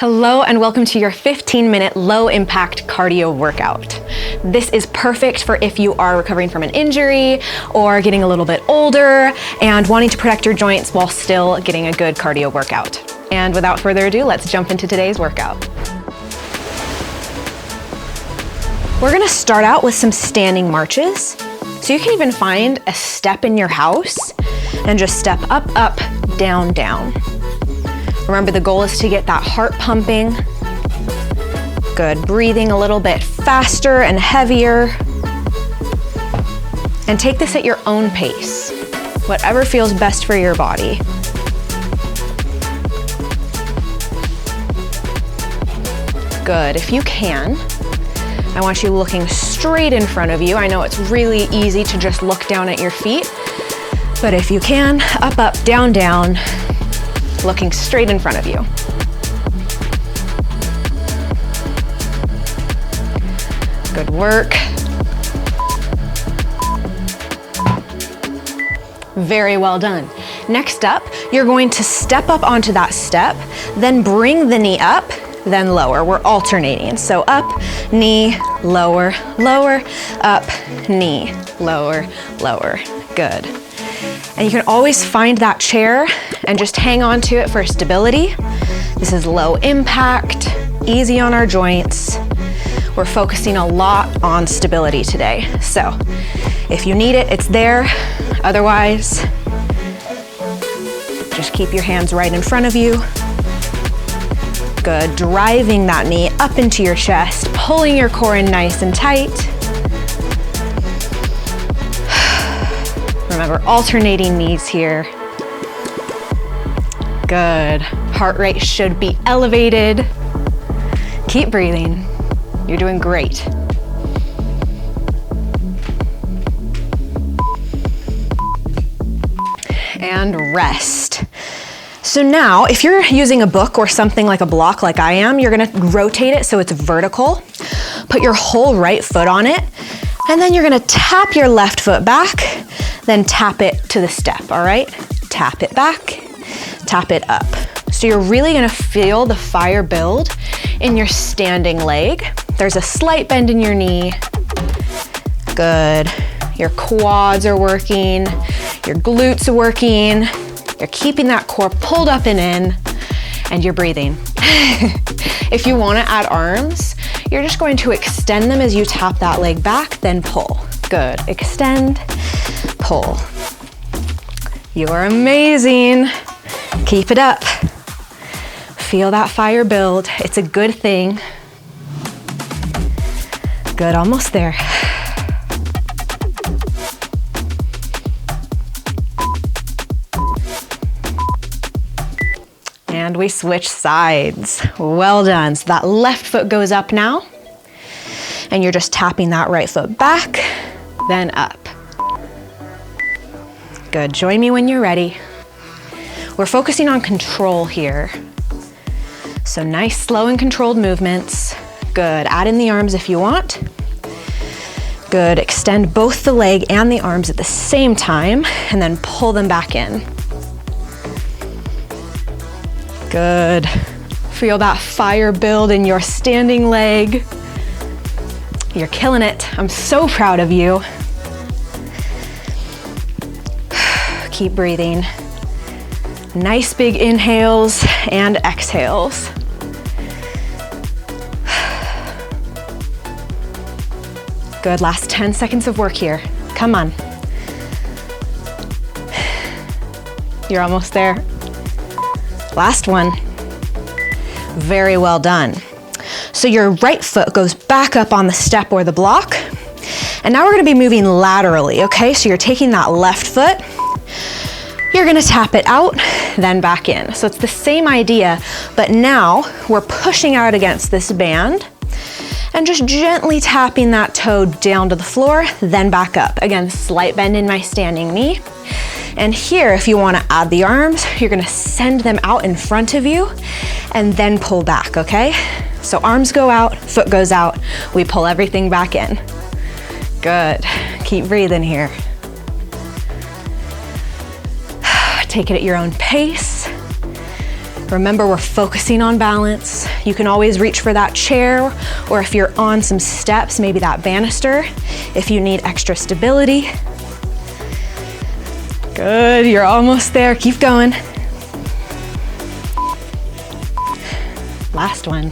Hello and welcome to your 15-minute low-impact cardio workout. This is perfect for if you are recovering from an injury or getting a little bit older and wanting to protect your joints while still getting a good cardio workout. And without further ado, let's jump into today's workout. We're gonna start out with some standing marches. So you can even find a step in your house and just step up, up, down, down. Remember, the goal is to get that heart pumping. Good, breathing a little bit faster and heavier. And take this at your own pace, whatever feels best for your body. Good, if you can, I want you looking straight in front of you. I know it's really easy to just look down at your feet, but if you can, up, up, down, down, looking straight in front of you. Good work. Very well done. Next up, you're going to step up onto that step, then bring the knee up, then lower. We're alternating. So up, knee, lower, lower, up, knee, lower, lower. Good. And you can always find that chair and just hang on to it for stability. This is low impact, easy on our joints. We're focusing a lot on stability today. So if you need it, it's there. Otherwise, just keep your hands right in front of you. Good, driving that knee up into your chest, pulling your core in nice and tight. Remember, alternating knees here. Good. Heart rate should be elevated. Keep breathing. You're doing great. And rest. So now, if you're using a book or something like a block like I am, you're gonna rotate it so it's vertical. Put your whole right foot on it, and then you're gonna tap your left foot back, then tap it to the step, all right? Tap it back, tap it up. So you're really gonna feel the fire build in your standing leg. There's a slight bend in your knee. Good. Your quads are working, your glutes are working. You're keeping that core pulled up and in, and you're breathing. If you wanna add arms, you're just going to extend them as you tap that leg back, then pull. Good, extend, pull. You are amazing. Keep it up. Feel that fire build. It's a good thing. Good, almost there. And we switch sides. Well done. So that left foot goes up now, and you're just tapping that right foot back, then up. Good, join me when you're ready. We're focusing on control here. So nice, slow and controlled movements. Good, add in the arms if you want. Good, extend both the leg and the arms at the same time, and then pull them back in. Good. Feel that fire build in your standing leg. You're killing it. I'm so proud of you. Keep breathing. Nice big inhales and exhales. Good, last 10 seconds of work here. Come on. You're almost there. Last one. Very well done. So your right foot goes back up on the step or the block. And now we're gonna be moving laterally, okay? So you're taking that left foot, you're gonna tap it out, then back in. So it's the same idea, but now we're pushing out against this band and just gently tapping that toe down to the floor, then back up. Again, slight bend in my standing knee. And here, if you wanna add the arms, you're gonna send them out in front of you and then pull back, okay? So arms go out, foot goes out, we pull everything back in. Good, keep breathing here. Take it at your own pace. Remember, we're focusing on balance. You can always reach for that chair, or if you're on some steps, maybe that banister, if you need extra stability. Good, you're almost there. Keep going. Last one.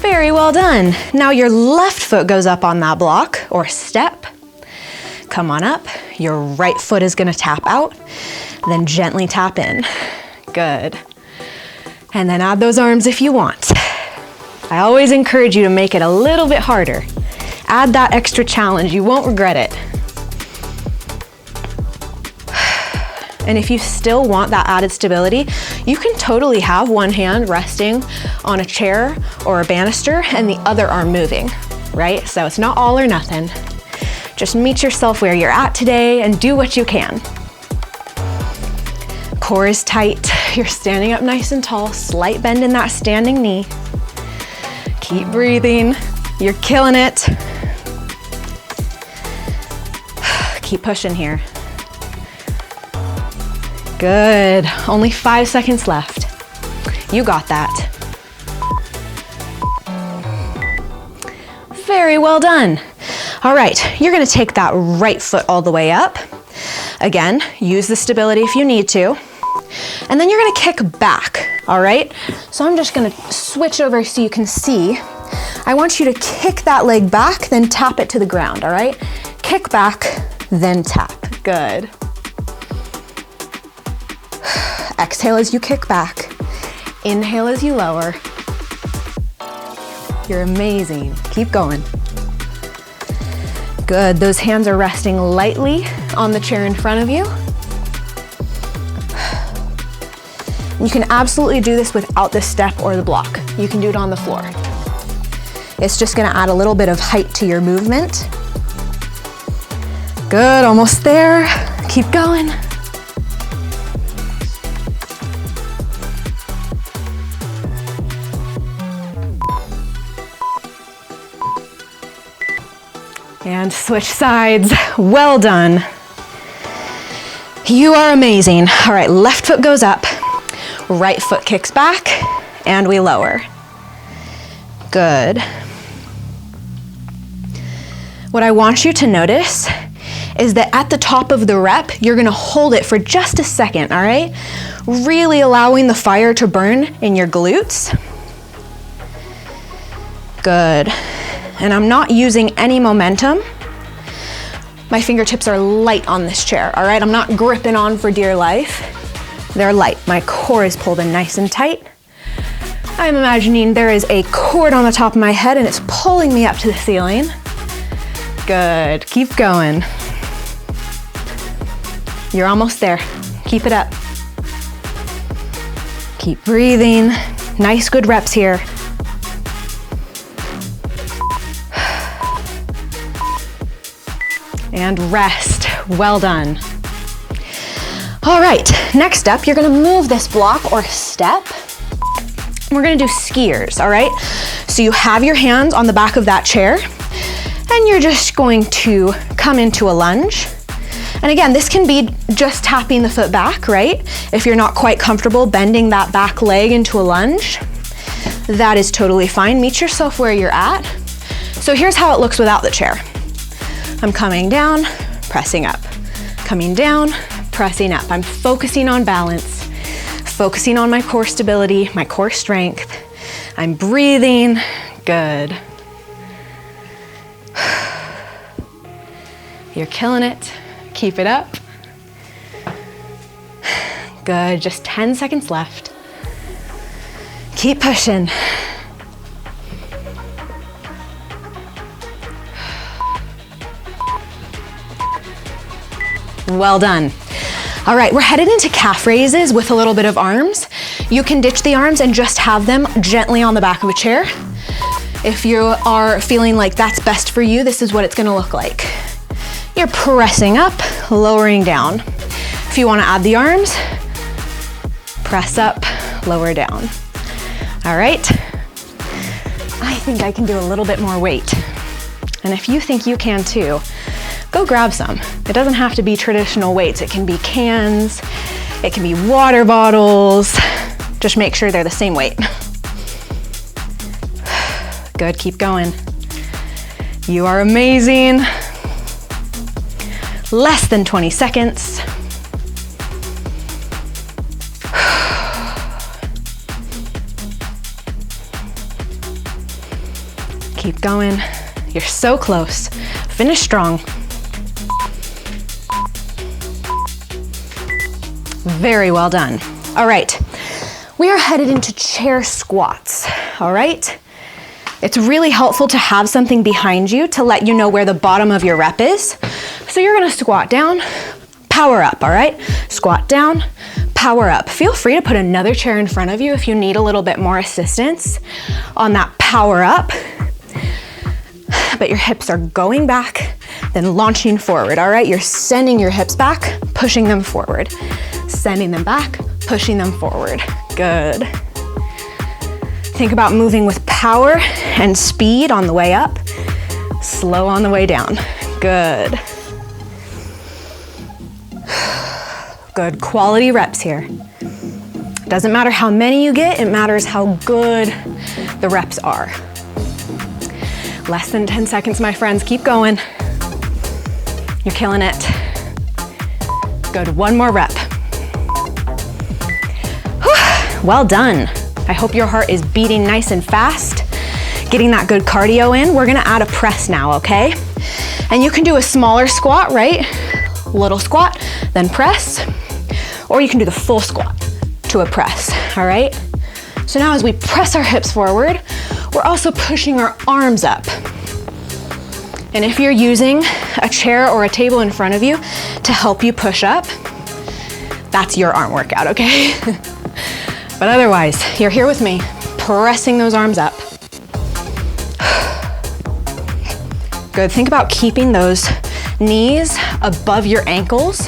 Very well done. Now your left foot goes up on that block or step. Come on up. Your right foot is gonna tap out, then gently tap in. Good. And then add those arms if you want. I always encourage you to make it a little bit harder. Add that extra challenge, you won't regret it. And if you still want that added stability, you can totally have one hand resting on a chair or a banister and the other arm moving, right? So it's not all or nothing. Just meet yourself where you're at today and do what you can. Core is tight, you're standing up nice and tall, slight bend in that standing knee. Keep breathing, you're killing it. Keep pushing here. Good, only 5 seconds left. You got that. Very well done. All right, you're gonna take that right foot all the way up. Again, use the stability if you need to. And then you're gonna kick back, all right? So I'm just gonna switch over so you can see. I want you to kick that leg back, then tap it to the ground, all right? Kick back, then tap, good. Exhale as you kick back. Inhale as you lower. You're amazing. Keep going. Good. Those hands are resting lightly on the chair in front of you. You can absolutely do this without the step or the block. You can do it on the floor. It's just gonna add a little bit of height to your movement. Good, almost there. Keep going. And switch sides. Well done. You are amazing. All right, left foot goes up, right foot kicks back, and we lower. Good. What I want you to notice is that at the top of the rep, you're gonna hold it for just a second, all right? Really allowing the fire to burn in your glutes. Good. And I'm not using any momentum. My fingertips are light on this chair, all right? I'm not gripping on for dear life. They're light. My core is pulled in nice and tight. I'm imagining there is a cord on the top of my head and it's pulling me up to the ceiling. Good, keep going. You're almost there. Keep it up. Keep breathing. Nice, good reps here. And rest. Well done. All right, next up, you're gonna move this block or step. We're gonna do skiers, all right? So you have your hands on the back of that chair, and you're just going to come into a lunge. And again, this can be just tapping the foot back, right? If you're not quite comfortable bending that back leg into a lunge, that is totally fine. Meet yourself where you're at. So here's how it looks without the chair. I'm coming down, pressing up. Coming down, pressing up. I'm focusing on balance, focusing on my core stability, my core strength. I'm breathing, good. You're killing it. Keep it up. Good, just 10 seconds left. Keep pushing. Well done. All right, we're headed into calf raises with a little bit of arms. You can ditch the arms and just have them gently on the back of a chair. If you are feeling like that's best for you, this is what it's gonna look like. You're pressing up, lowering down. If you wanna add the arms, press up, lower down. All right, I think I can do a little bit more weight. And if you think you can too, go grab some. It doesn't have to be traditional weights. It can be cans, it can be water bottles. Just make sure they're the same weight. Good, keep going. You are amazing. Less than 20 seconds. Keep going. You're so close. Finish strong. Very well done. All right, we are headed into chair squats, all right? It's really helpful to have something behind you to let you know where the bottom of your rep is. So you're gonna squat down, power up, all right? Squat down, power up. Feel free to put another chair in front of you if you need a little bit more assistance on that power up. But your hips are going back, then launching forward, all right? You're sending your hips back, pushing them forward. Sending them back, pushing them forward. Good. Think about moving with power and speed on the way up, slow on the way down. Good. Good, quality reps here. Doesn't matter how many you get, it matters how good the reps are. Less than 10 seconds, my friends, keep going. You're killing it. Good, one more rep. Well done. I hope your heart is beating nice and fast, getting that good cardio in. We're gonna add a press now, okay? And you can do a smaller squat, right? Little squat, then press, or you can do the full squat to a press, all right? So now as we press our hips forward, we're also pushing our arms up. And if you're using a chair or a table in front of you to help you push up, that's your arm workout, okay? But otherwise, you're here with me, pressing those arms up. Good, think about keeping those knees above your ankles,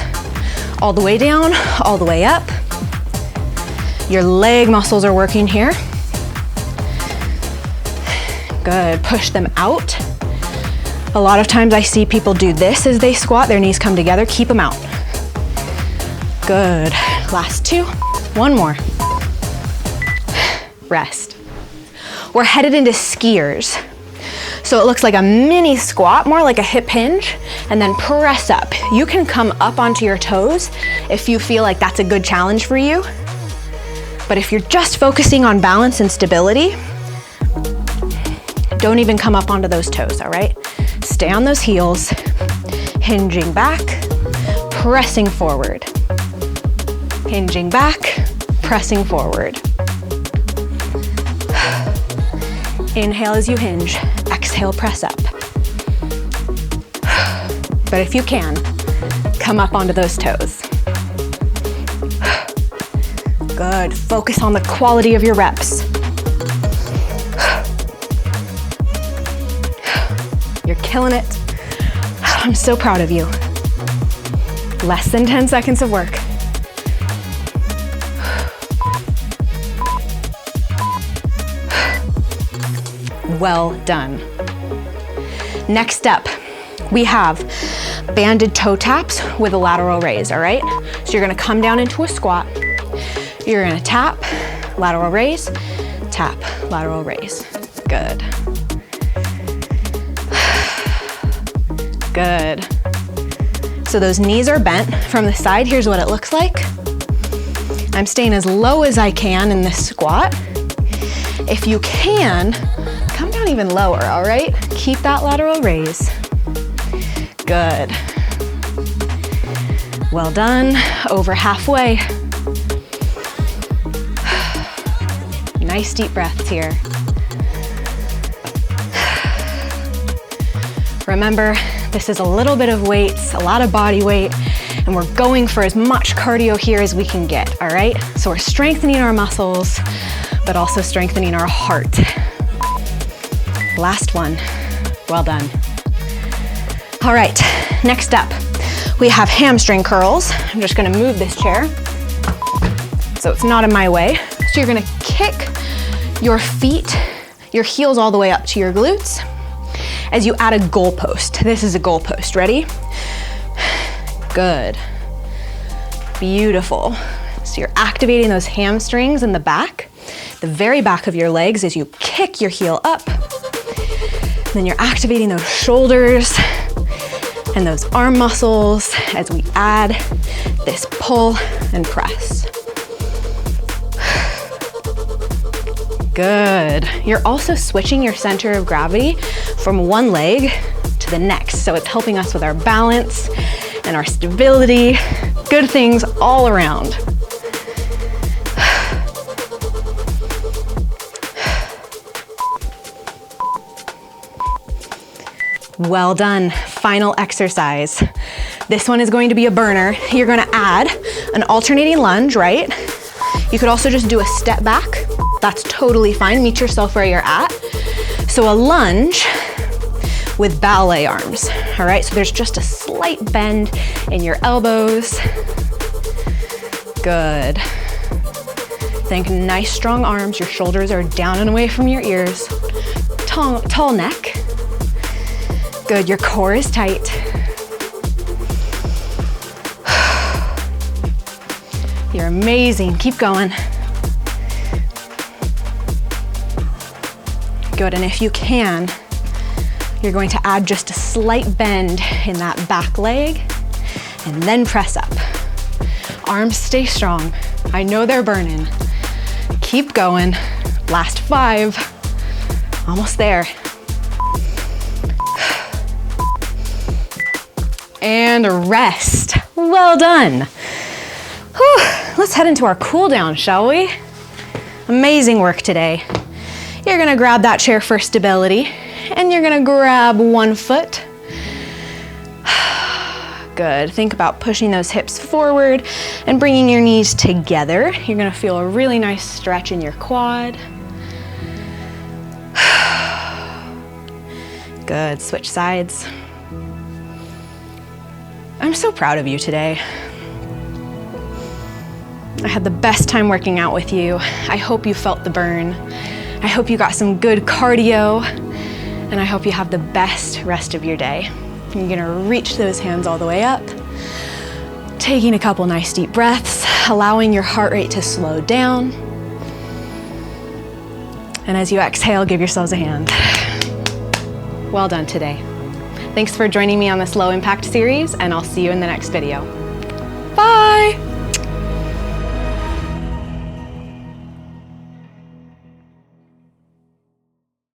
all the way down, all the way up. Your leg muscles are working here. Good, push them out. A lot of times I see people do this as they squat, their knees come together, keep them out. Good, last two, one more. Rest. We're headed into skiers. So it looks like a mini squat, more like a hip hinge, and then press up. You can come up onto your toes if you feel like that's a good challenge for you. But if you're just focusing on balance and stability, don't even come up onto those toes, all right? Stay on those heels, hinging back, pressing forward. Hinging back, pressing forward. Inhale as you hinge, exhale, press up. But if you can, come up onto those toes. Good, focus on the quality of your reps. You're killing it. I'm so proud of you. Less than 10 seconds of work. Well done. Next up, we have banded toe taps with a lateral raise, all right? So you're gonna come down into a squat. You're gonna tap, lateral raise, tap, lateral raise. Good. Good. So those knees are bent from the side. Here's what it looks like. I'm staying as low as I can in this squat. If you can, come down even lower, all right? Keep that lateral raise. Good. Well done, over halfway. Nice deep breaths here. Remember, this is a little bit of weights, a lot of body weight, and we're going for as much cardio here as we can get, all right? So we're strengthening our muscles, but also strengthening our heart. Last one, well done. All right, next up, we have hamstring curls. I'm just gonna move this chair so it's not in my way. So you're gonna kick your feet, your heels all the way up to your glutes as you add a goalpost. This is a goalpost, ready? Good, beautiful. So So you're activating those hamstrings in the back, the very back of your legs as you kick your heel up. Then you're activating those shoulders and those arm muscles as we add this pull and press. Good. You're also switching your center of gravity from one leg to the next. So it's helping us with our balance and our stability. Good things all around. Well done. Final exercise. This one is going to be a burner. You're gonna add an alternating lunge, right? You could also just do a step back. That's totally fine. Meet yourself where you're at. So a lunge with ballet arms, all right? So there's just a slight bend in your elbows. Good. Think nice strong arms. Your shoulders are down and away from your ears. Tall neck. Good, your core is tight. You're amazing, keep going. Good, and if you can, you're going to add just a slight bend in that back leg and then press up. Arms stay strong. I know they're burning. Keep going. Last 5. Almost there. And rest. Well done. Whew. Let's head into our cool down, shall we? Amazing work today. You're gonna grab that chair for stability, and you're gonna grab one foot. Good. Think about pushing those hips forward and bringing your knees together. You're gonna feel a really nice stretch in your quad. Good. Switch sides. I'm so proud of you today. I had the best time working out with you. I hope you felt the burn. I hope you got some good cardio, and I hope you have the best rest of your day. You're gonna reach those hands all the way up, taking a couple nice deep breaths, allowing your heart rate to slow down. And as you exhale, give yourselves a hand. Well done today. Thanks for joining me on this low impact series, and I'll see you in the next video.